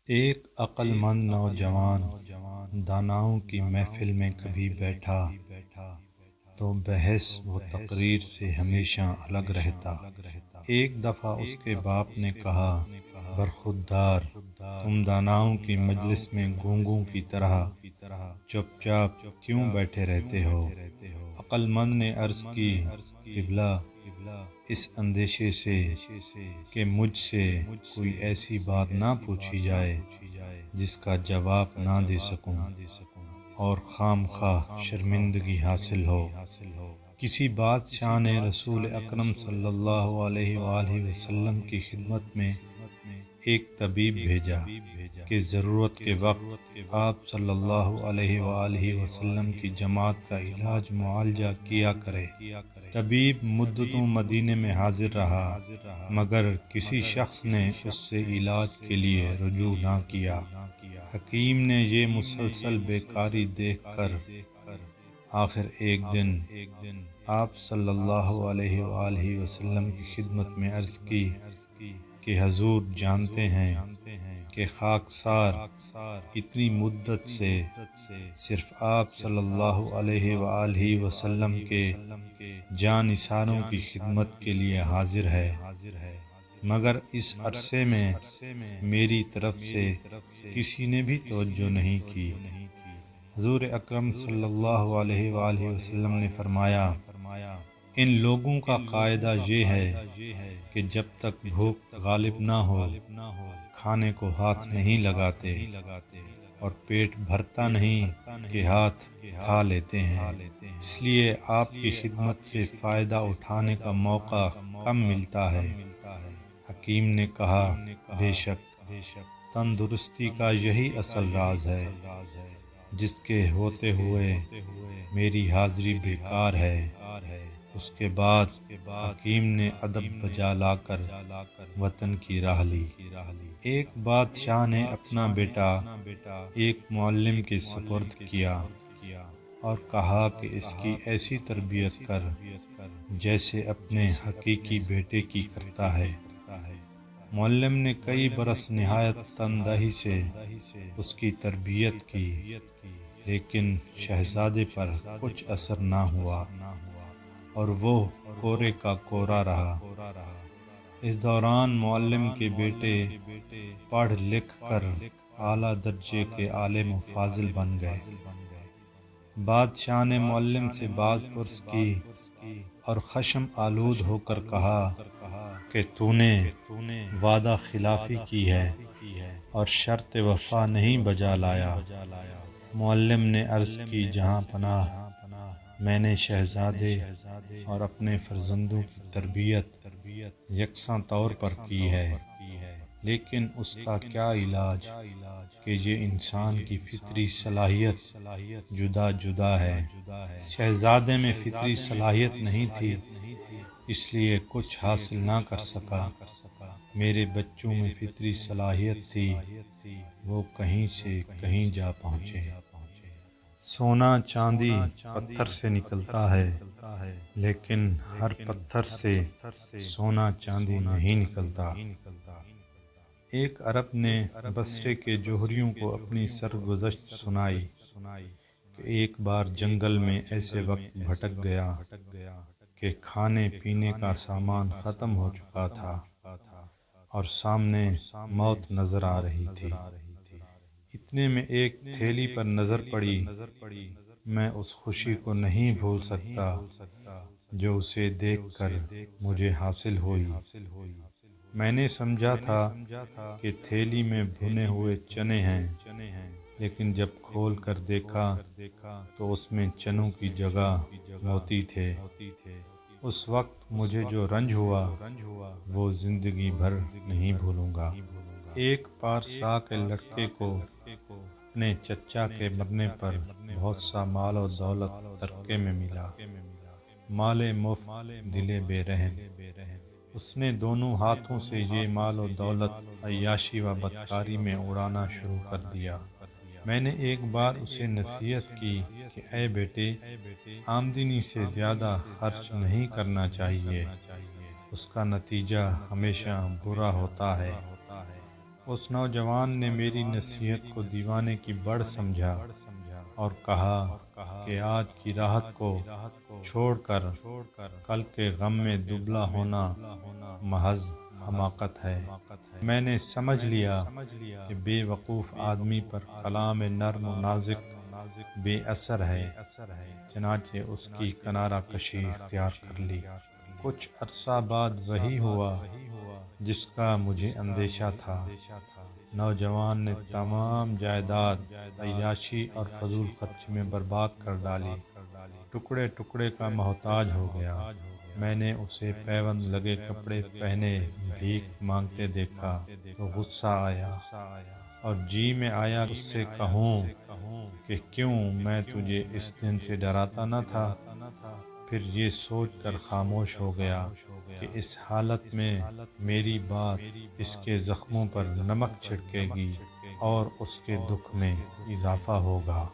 ایک عقل مند نوجوان داناؤں کی محفل میں کبھی بیٹھا تو بحث و تقریر سے ہمیشہ الگ رہتا۔ ایک دفعہ اس کے باپ نے کہا، برخودار، تم داناؤں کی مجلس میں گونگوں کی طرح چپ چاپ کیوں بیٹھے رہتے ہو؟ عقل مند نے عرض کی، قبلہ، اس اندیشے سے کہ مجھ سے کوئی ایسی بات نہ پوچھی جائے جس کا جواب نہ دے سکوں اور خام خواہ شرمندگی حاصل ہو۔ کسی بادشاہ نے رسول اکرم صلی اللہ علیہ وآلہ وسلم کی خدمت میں ایک طبیب بھیجا کہ ضرورت کے وقت آپ صلی اللہ علیہ وآلہ وسلم کی جماعت کا علاج معالجہ کیا کرے۔ طبیب مدتوں مدینے میں حاضر رہا مگر کسی شخص نے اس سے علاج کے لیے رجوع نہ کیا۔ حکیم نے یہ مسلسل بیکاری دیکھ کر آخر ایک دن آپ صلی اللہ علیہ وآلہ وسلم کی خدمت میں عرض کی کہ حضور جانتے ہیں کہ خاکسار اتنی مدت سے صرف آپ صلی اللہ علیہ وآلہ وسلم کے جانثاروں کی خدمت کے لیے حاضر ہے، مگر اس عرصے میں میری طرف سے کسی نے بھی توجہ نہیں کی۔ حضور اکرم صلی اللہ علیہ وآلہ وسلم نے فرمایا، ان لوگوں کا قاعدہ یہ ہے کہ جب تک بھوک غالب نہ ہو کھانے کو ہاتھ نہیں لگاتے اور پیٹ بھرتا نہیں کہ ہاتھ کھا لیتے ہیں، اس لیے آپ کی خدمت سے فائدہ اٹھانے کا موقع کم ملتا ہے۔ حکیم نے کہا، بے شک تندرستی کا یہی اصل راز ہے، جس کے ہوتے ہوئے میری حاضری بیکار ہے۔ اس کے بعد حکیم نے ادب بجا لا کر وطن کی راہ لی۔ ایک بادشاہ نے اپنا بیٹا ایک معلم کے سپرد کیا اور کہا کہ اس کی ایسی تربیت کر جیسے اپنے حقیقی بیٹے کی کرتا ہے۔ معلم نے کئی برس نہایت تندہی سے اس کی تربیت کی لیکن شہزادے پر کچھ اثر نہ ہوا اور وہ کورے کا کورا رہا۔ اس دوران معلم کے بیٹے پڑھ لکھ کر اعلیٰ درجے کے عالم و فاضل بن گئے۔ بادشاہ نے معلم سے بات پرس کی اور خشم آلود ہو کر کہا کہ تو نے وعدہ خلافی کی ہے اور شرط وفا نہیں بجا لایا۔ معلم نے عرض کی، جہاں پناہ، میں نے شہزادے اور اپنے فرزندوں کی تربیت یکساں طور پر کی ہے، لیکن اس کا کیا علاج کہ یہ انسان کی فطری صلاحیت جدا جدا ہے۔ شہزادے میں فطری صلاحیت نہیں تھی، اس لیے کچھ حاصل نہ کر سکا۔ میرے بچوں میں فطری صلاحیت تھی، وہ کہیں سے کہیں جا پہنچے۔ سونا چاندی پتھر سے نکلتا ہے لیکن ہر پتھر سے سونا چاندی نہیں نکلتا۔ ایک عرب نے بصرے کے جوہریوں کو اپنی سرگزشت سنائی کہ ایک بار جنگل میں ایسے وقت بھٹک گیا کہ کھانے پینے کا سامان ختم ہو چکا تھا اور سامنے موت نظر آ رہی تھی۔ اتنے میں ایک تھیلی پر نظر پڑی۔ میں اس خوشی کو نہیں بھول سکتا جو اسے دیکھ کر مجھے حاصل ہوئی۔ میں نے سمجھا تھا کہ تھیلی میں بھنے ہوئے چنے ہیں، لیکن جب کھول کر دیکھا تو اس میں چنوں کی جگہ موتی تھے۔ اس وقت مجھے جو رنج ہوا وہ زندگی بھر نہیں بھولوں گا۔ ایک پارسا کے لڑکے کو اپنے چچا کے مرنے پر بہت سا مال و دولت ترکے میں ملا۔ مال مفت، دل بے رحم۔ اس نے دونوں ہاتھوں سے یہ مال و دولت عیاشی و بدکاری میں اڑانا شروع کر دیا۔ میں نے ایک بار اسے نصیحت کی کہ اے بیٹے، آمدنی سے زیادہ خرچ نہیں کرنا چاہیے، اس کا نتیجہ ہمیشہ برا ہوتا ہے۔ اس نوجوان نے میری نصیحت کو دیوانے کی بڑھ سمجھا اور کہا کہ آج کی راحت کو چھوڑ کر کل کے غم میں دبلا ہونا محض حماقت ہے۔ میں نے سمجھ لیا کہ بے وقوف آدمی پر کلام نرم و نازک بے اثر ہے، چنانچہ اس کی کنارہ کشی اختیار کر لی۔ کچھ عرصہ بعد وہی ہوا جس کا مجھے اندیشہ تھا۔ نوجوان نے تمام جائیداد عیاشی اور فضول خرچی میں برباد کر ڈالی، ٹکڑے ٹکڑے کا محتاج ہو گیا۔ میں نے اسے پیوند لگے کپڑے پہنے بھیک مانگتے دیکھا تو غصہ آیا اور جی میں آیا اس سے کہوں کہ کیوں میں تجھے اس دن سے ڈراتا نہ تھا۔ پھر یہ سوچ کر خاموش ہو گیا کہ اس حالت میں میری بات اس کے زخموں پر نمک چھڑکے گی اور اس کے دکھ میں اضافہ ہوگا۔